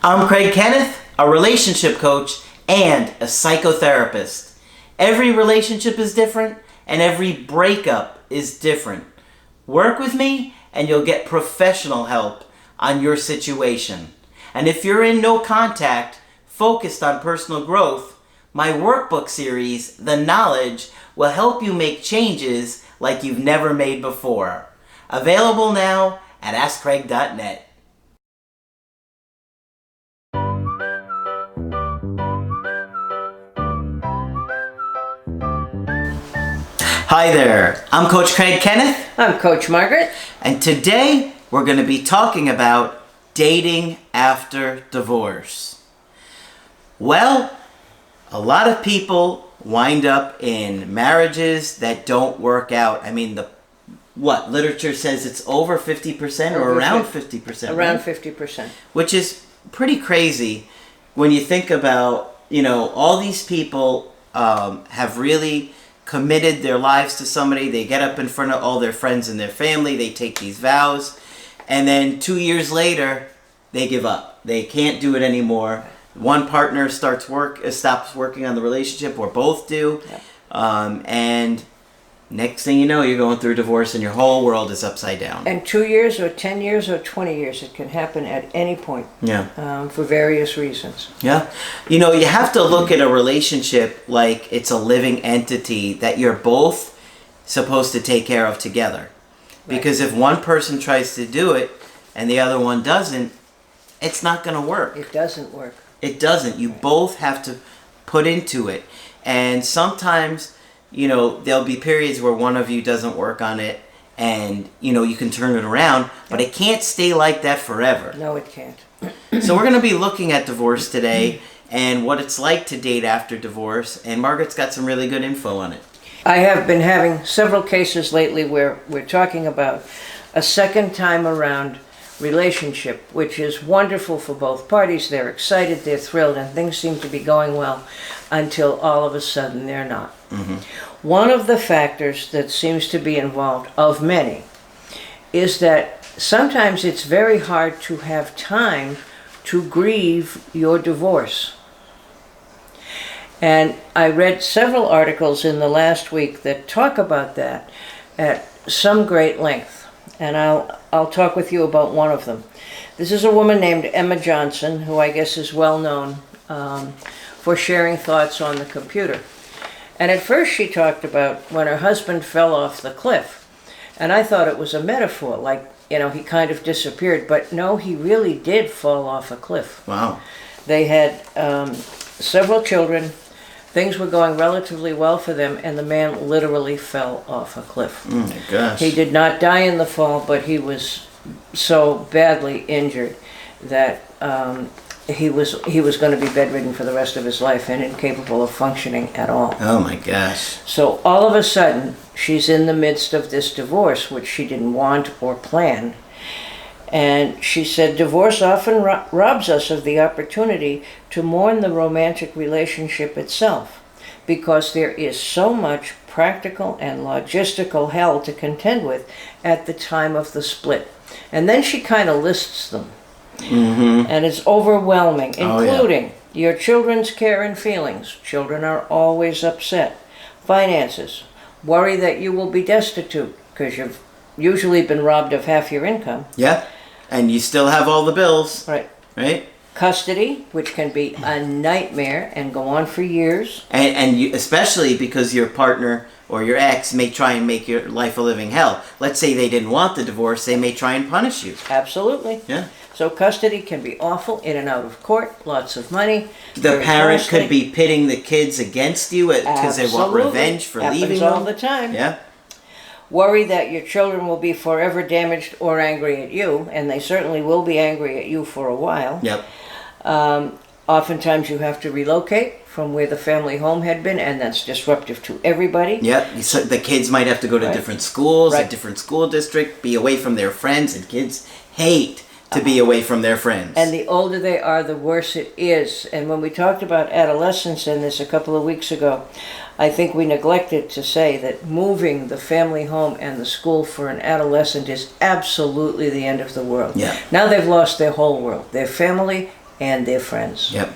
I'm Craig Kenneth, a relationship coach and a psychotherapist. Every relationship is different and every breakup is different. Work with me and you'll get professional help on your situation. And if you're in no contact, focused on personal growth, my workbook series, The Knowledge, will help you make changes like you've never made before. Available now at AskCraig.net. Hi there, I'm Coach Craig Kenneth. I'm Coach Margaret. And today we're going to be talking about dating after divorce. Well, a lot of people wind up in marriages that don't work out. I mean, literature says it's over 50% or around 50%. Around right? 50%. Which is pretty crazy when you think about, all these people have really committed their lives to somebody. They get up in front of all their friends and their family. They take these vows. And then 2 years later, they give up. They can't do it anymore. One partner stops working on the relationship, or both do. Yep. And next thing you know, you're going through a divorce and your whole world is upside down. And 2 years or 10 years or 20 years, it can happen at any point. Yeah. For various reasons. Yeah. You have to look at a relationship like it's a living entity that you're both supposed to take care of together. Right. Because if one person tries to do it and the other one doesn't, it's not going to work. It doesn't work. It doesn't. You both have to put into it. And sometimes, there'll be periods where one of you doesn't work on it and, you can turn it around, but it can't stay like that forever. No, it can't. So we're going to be looking at divorce today and what it's like to date after divorce. And Margaret's got some really good info on it. I have been having several cases lately where we're talking about a second time around relationship, which is wonderful for both parties. They're excited, they're thrilled, and things seem to be going well until all of a sudden they're not. Mm-hmm. One of the factors that seems to be involved, of many, is that sometimes it's very hard to have time to grieve your divorce. And I read several articles in the last week that talk about that at some great length. And I'll talk with you about one of them. This is a woman named Emma Johnson, who I guess is well known for sharing thoughts on the computer. And at first she talked about when her husband fell off the cliff. And I thought it was a metaphor, like, he kind of disappeared. But no, he really did fall off a cliff. Wow. They had several children. Things were going relatively well for them, and the man literally fell off a cliff. Oh my gosh. He did not die in the fall, but he was so badly injured that he was going to be bedridden for the rest of his life and incapable of functioning at all. Oh my gosh. So all of a sudden, she's in the midst of this divorce, which she didn't want or plan. And she said, divorce often robs us of the opportunity to mourn the romantic relationship itself, because there is so much practical and logistical hell to contend with at the time of the split. And then she kind of lists them. Mm-hmm. And it's overwhelming, including your children's care and feelings. Children are always upset. Finances. Worry that you will be destitute because you've usually been robbed of half your income. Yeah. And you still have all the bills. Right. Right? Custody, which can be a nightmare and go on for years. And you, especially because your partner or your ex may try and make your life a living hell. Let's say they didn't want the divorce, they may try and punish you. Absolutely. Yeah. So custody can be awful, in and out of court, lots of money. The parent could be pitting the kids against you because they want revenge for leaving them. Happens all the time. Yeah. Worry that your children will be forever damaged or angry at you, and they certainly will be angry at you for a while. Yep. Oftentimes you have to relocate from where the family home had been, and that's disruptive to everybody. Yep. So the kids might have to go to different schools, a different school district, be away from their friends, and kids hate to be away from their friends. And the older they are, the worse it is. And when we talked about adolescence in this a couple of weeks ago, I think we neglected to say that moving the family home and the school for an adolescent is absolutely the end of the world. Yeah. Now they've lost their whole world. Their family and their friends. Yep.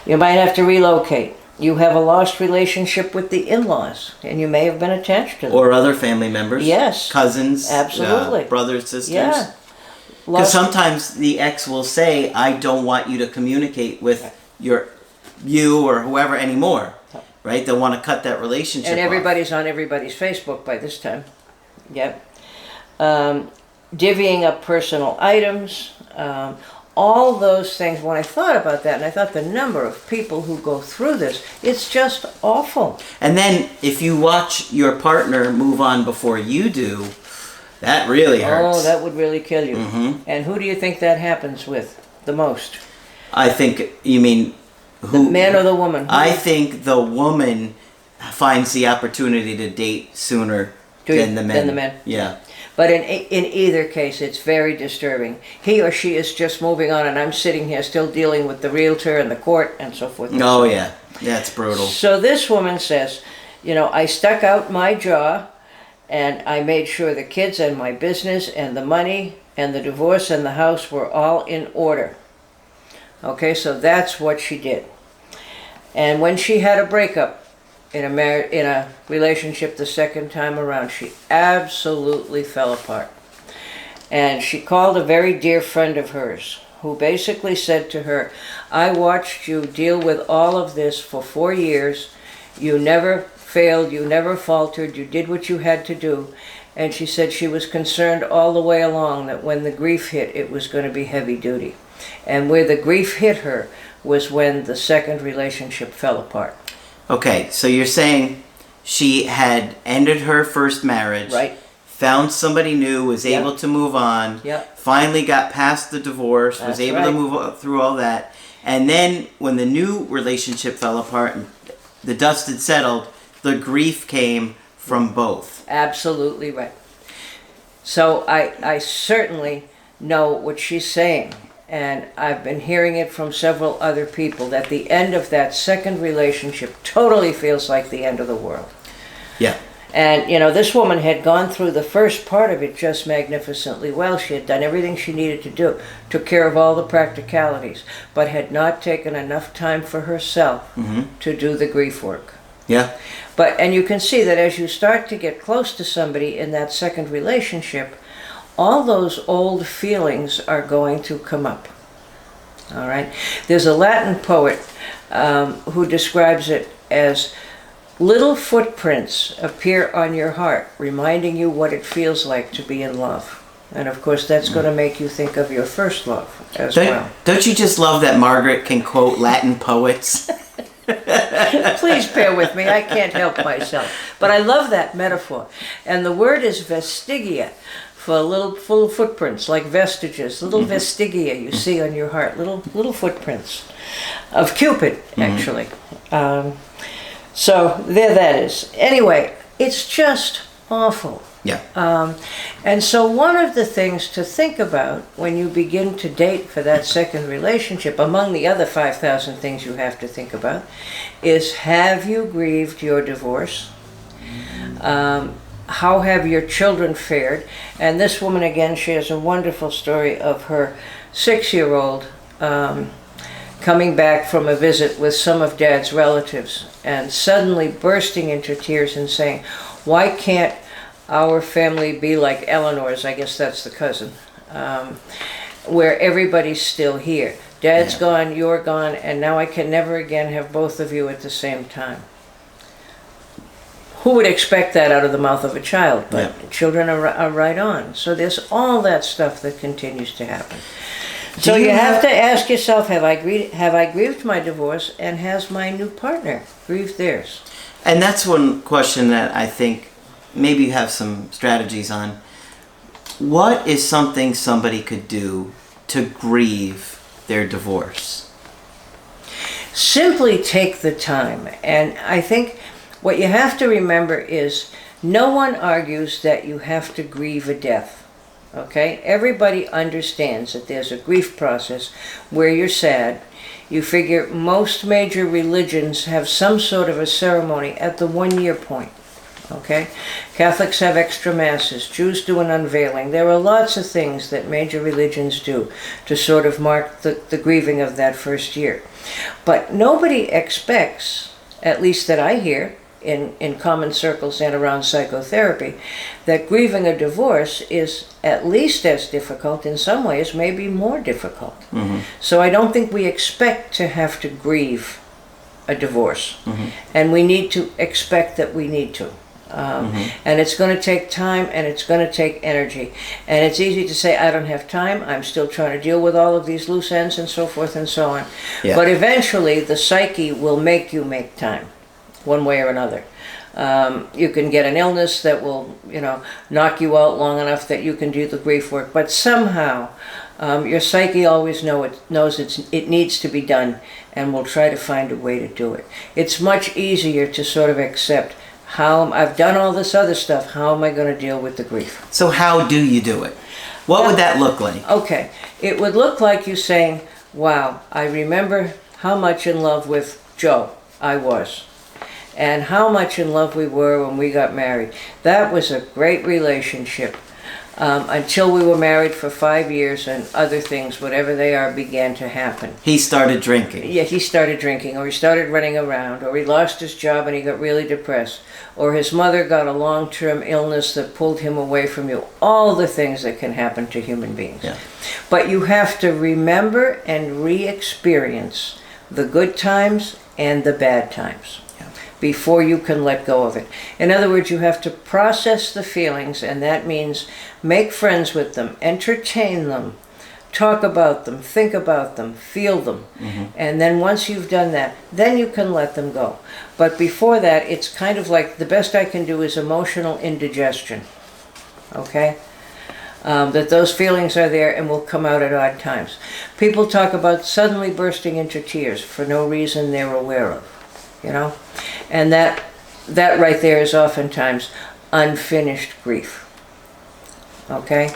You might have to relocate. You have a lost relationship with the in-laws, and you may have been attached to them. Or other family members. Yes. Cousins. Absolutely. Brothers, sisters. Yeah. Because sometimes the ex will say, I don't want you to communicate with you or whoever anymore. Right? They'll want to cut that relationship And everybody's off. on everybody's Facebook by this time. Yep. Divvying up personal items. All those things. When I thought about that, and I thought the number of people who go through this, it's just awful. And then if you watch your partner move on before you do, that really hurts. Oh, that would really kill you. Mm-hmm. And who do you think that happens with the most? I think, you mean... The man or the woman? I think the woman finds the opportunity to date sooner than the men. Yeah. But in either case, it's very disturbing. He or she is just moving on, and I'm sitting here still dealing with the realtor and the court and so forth. And oh, so yeah. That's brutal. So this woman says, I stuck out my jaw, and I made sure the kids and my business and the money and the divorce and the house were all in order. Okay, so that's what she did. And when she had a breakup in a relationship the second time around, she absolutely fell apart. And she called a very dear friend of hers, who basically said to her, I watched you deal with all of this for 4 years. You never failed, you never faltered, you did what you had to do. And she said she was concerned all the way along that when the grief hit, it was going to be heavy duty. And where the grief hit her was when the second relationship fell apart. Okay, so you're saying she had ended her first marriage, right? Found somebody new, was Yep. able to move on, Yep. finally got past the divorce, was That's able to move through all that, and then when the new relationship fell apart and the dust had settled, the grief came from both. Absolutely right. So I certainly know what she's saying. And I've been hearing it from several other people that the end of that second relationship totally feels like the end of the world. Yeah. And, this woman had gone through the first part of it just magnificently well. She had done everything she needed to do, took care of all the practicalities, but had not taken enough time for herself to do the grief work. Yeah. And you can see that as you start to get close to somebody in that second relationship, all those old feelings are going to come up. All right? There's a Latin poet who describes it as little footprints appear on your heart, reminding you what it feels like to be in love. And of course, that's going to make you think of your first love as well. Don't you just love that Margaret can quote Latin poets? Please bear with me, I can't help myself. But I love that metaphor. And the word is vestigia, for little footprints, like vestiges, little vestigia you see on your heart, little footprints of Cupid, actually. So there that is. Anyway, it's just awful. Yeah. And so one of the things to think about when you begin to date for that second relationship, among the other 5,000 things you have to think about, is have you grieved your divorce? How have your children fared? And this woman, again, shares a wonderful story of her 6-year-old coming back from a visit with some of Dad's relatives and suddenly bursting into tears and saying, why can't our family be like Eleanor's? I guess that's the cousin, where everybody's still here. Dad's gone, you're gone, and now I can never again have both of you at the same time. Who would expect that out of the mouth of a child? But children are right on. So there's all that stuff that continues to happen. So you have to ask yourself, have I grieved my divorce, and has my new partner grieved theirs? And that's one question that I think maybe you have some strategies on. What is something somebody could do to grieve their divorce? Simply take the time. And I think what you have to remember is no one argues that you have to grieve a death. Okay? Everybody understands that there's a grief process where you're sad. You figure most major religions have some sort of a ceremony at the 1-year point. Okay? Catholics have extra masses. Jews do an unveiling. There are lots of things that major religions do to sort of mark the grieving of that first year. But nobody expects, at least that I hear in common circles and around psychotherapy, that grieving a divorce is at least as difficult, in some ways maybe more difficult. So I don't think we expect to have to grieve a divorce. And we need to expect that we need to. And it's going to take time, and it's going to take energy. And it's easy to say, I don't have time, I'm still trying to deal with all of these loose ends and so forth and so on. Yeah. But eventually the psyche will make you make time, one way or another. You can get an illness that will, knock you out long enough that you can do the grief work. But somehow, your psyche always knows it needs to be done, and will try to find a way to do it. It's much easier to sort of accept, I've done all this other stuff, how am I going to deal with the grief? So how do you do it? What would that look like? Okay, it would look like you saying, wow, I remember how much in love with Joe I was, and how much in love we were when we got married. That was a great relationship. Until we were married for 5 years, and other things, whatever they are, began to happen. He started drinking. Yeah, he started drinking, or he started running around, or he lost his job and he got really depressed, or his mother got a long-term illness that pulled him away from you. All the things that can happen to human beings. Yeah. But you have to remember and re-experience the good times and the bad times before you can let go of it. In other words, you have to process the feelings, and that means make friends with them, entertain them, talk about them, think about them, feel them. And then once you've done that, then you can let them go. But before that, it's kind of like, the best I can do is emotional indigestion. Okay? That those feelings are there and will come out at odd times. People talk about suddenly bursting into tears for no reason they're aware of. And that right there is oftentimes unfinished grief. Okay?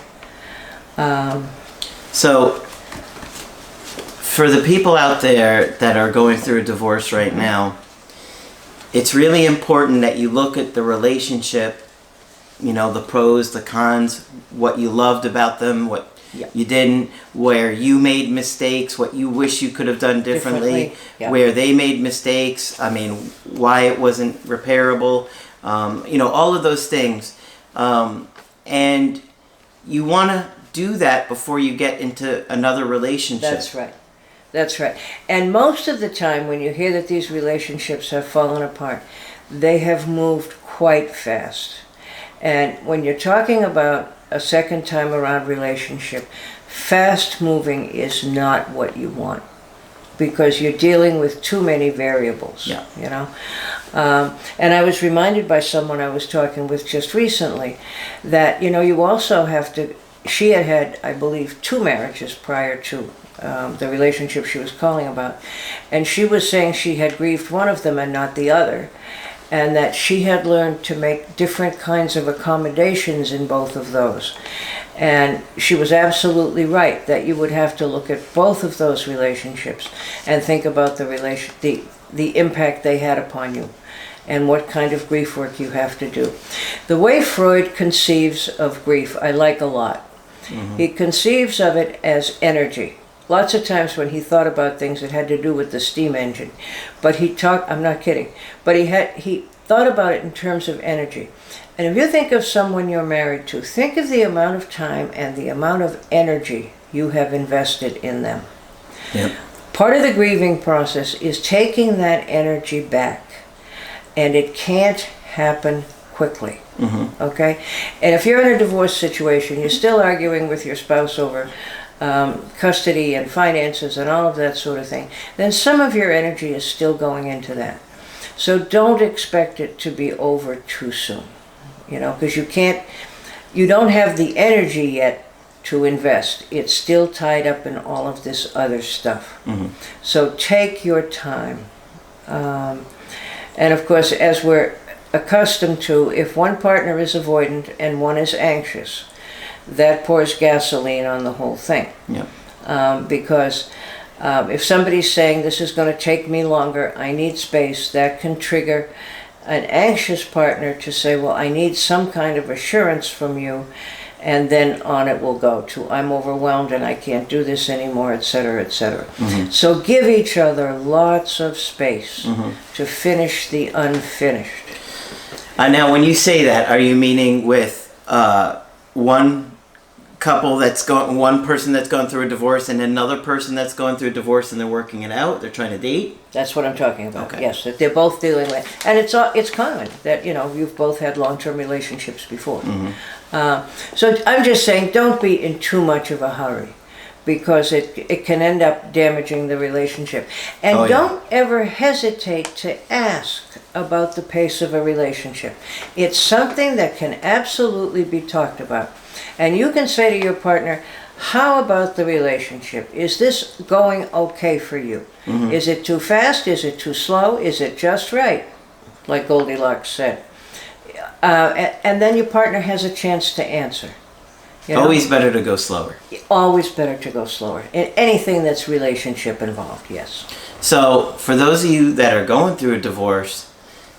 So, for the people out there that are going through a divorce right now, it's really important that you look at the relationship, the pros, the cons, what you loved about them, what you didn't, where you made mistakes, what you wish you could have done differently. Where they made mistakes, why it wasn't repairable, all of those things. And you want to do that before you get into another relationship. That's right. That's right. And most of the time when you hear that these relationships have fallen apart, they have moved quite fast. And when you're talking about a second time around relationship, fast moving is not what you want, because you're dealing with too many variables. And I was reminded by someone I was talking with just recently that, you also have to, she had, I believe, 2 marriages prior to the relationship she was calling about. And she was saying she had grieved one of them and not the other. And that she had learned to make different kinds of accommodations in both of those. And she was absolutely right that you would have to look at both of those relationships and think about the impact they had upon you and what kind of grief work you have to do. The way Freud conceives of grief, I like a lot. He conceives of it as energy. Lots of times when he thought about things, it had to do with the steam engine. But I'm not kidding, but he thought about it in terms of energy. And if you think of someone you're married to, think of the amount of time and the amount of energy you have invested in them. Part of the grieving process is taking that energy back. And it can't happen quickly. Okay? And if you're in a divorce situation, you're still arguing with your spouse over custody and finances and all of that sort of thing, then some of your energy is still going into that. So don't expect it to be over too soon, because you don't have the energy yet to invest. It's still tied up in all of this other stuff. So take your time. And of course, as we're accustomed to, if one partner is avoidant and one is anxious, that pours gasoline on the whole thing. Because if somebody's saying, this is going to take me longer, I need space, that can trigger an anxious partner to say, well, I need some kind of assurance from you, and then on it will go to, I'm overwhelmed and I can't do this anymore, etc., etc. So give each other lots of space to finish the unfinished. Now, when you say that, are you meaning with one person that's going through a divorce and another person that's going through a divorce and they're working it out? They're trying to date? That's what I'm talking about. Okay. Yes, that they're both dealing with, and it's common that you've both had long-term relationships before. So I'm just saying, don't be in too much of a hurry, because it can end up damaging the relationship. And don't ever hesitate to ask about the pace of a relationship. It's something that can absolutely be talked about. And you can say to your partner, how about the relationship? Is this going okay for you? Is it too fast? Is it too slow? Is it just right? Like Goldilocks said. And then your partner has a chance to answer. Always better to go slower. Always better to go slower. In anything that's relationship involved, yes. So for those of you that are going through a divorce,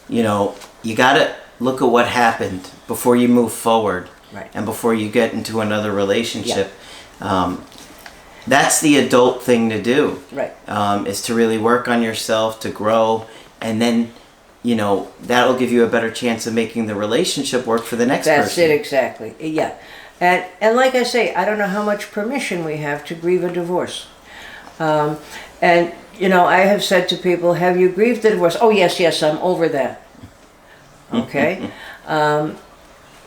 you got to look at what happened before you move forward. Right. And before you get into another relationship. That's the adult thing to do. Right. Is to really work on yourself, to grow, and then that'll give you a better chance of making the relationship work for the next person. That's it, exactly. Yeah. And like I say, I don't know how much permission we have to grieve a divorce. And I have said to people, have you grieved the divorce? Oh, yes, I'm over that. Okay.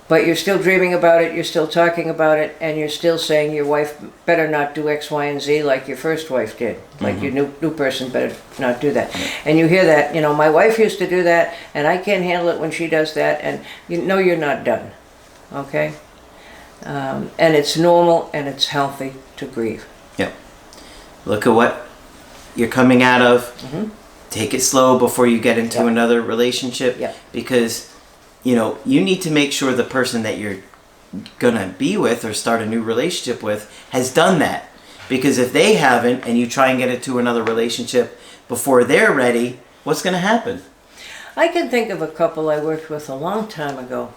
But you're still dreaming about it, you're still talking about it, and you're still saying your wife better not do X, Y, and Z like your first wife did. Like your new person better not do that. And you hear that, my wife used to do that, and I can't handle it when she does that, and you're not done. Okay? And it's normal and it's healthy to grieve. Yep. Look at what you're coming out of. Take it slow before you get into another relationship. Because you need to make sure the person that you're gonna be with or start a new relationship with has done that. Because if they haven't, and you try and get into another relationship before they're ready, what's gonna happen? I can think of a couple I worked with a long time ago,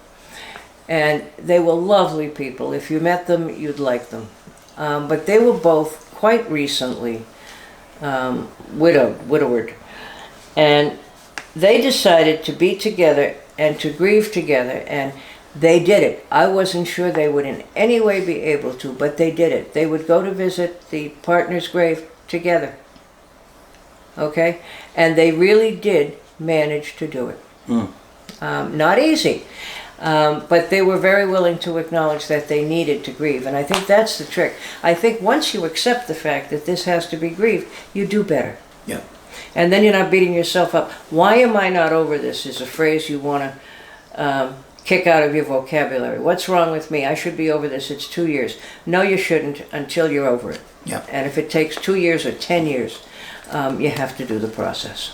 and they were lovely people. If you met them, you'd like them. But they were both quite recently widowed, and they decided to be together and to grieve together, and they did it. I wasn't sure they would in any way be able to, but they did it. They would go to visit the partner's grave together. Okay? And they really did manage to do it. Not easy, but they were very willing to acknowledge that they needed to grieve, and I think that's the trick. I think once you accept the fact that this has to be grieved, you do better. Yeah. And then you're not beating yourself up. Why am I not over this is a phrase you want to kick out of your vocabulary. What's wrong with me? I should be over this. It's 2 years. No, you shouldn't until you're over it. Yeah. And if it takes 2 years or 10 years, you have to do the process.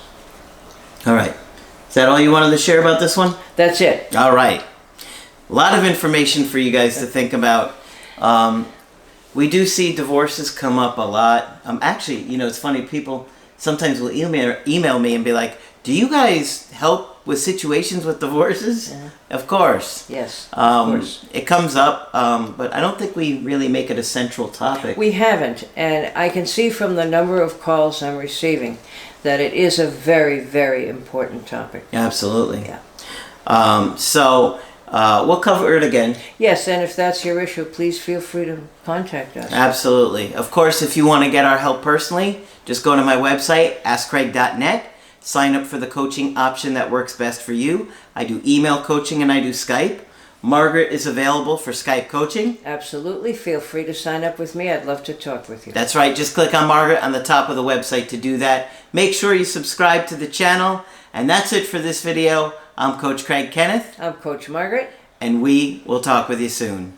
All right. Is that all you wanted to share about this one? That's it. All right. A lot of information for you guys to think about. We do see divorces come up a lot. Actually, it's funny. People sometimes will email me and be like, do you guys help with situations with divorces? Yeah. Of course. Yes, of course. It comes up, but I don't think we really make it a central topic. We haven't, and I can see from the number of calls I'm receiving that it is a very, very important topic. Absolutely. Yeah. So we'll cover it again. Yes, and if that's your issue, please feel free to contact us. Absolutely. Of course, if you want to get our help personally, just go to my website, askcraig.net. Sign up for the coaching option that works best for you. I do email coaching and I do Skype. Margaret is available for Skype coaching. Absolutely. Feel free to sign up with me. I'd love to talk with you. That's right. Just click on Margaret on the top of the website to do that. Make sure you subscribe to the channel. And that's it for this video. I'm Coach Craig Kenneth. I'm Coach Margaret. And we will talk with you soon.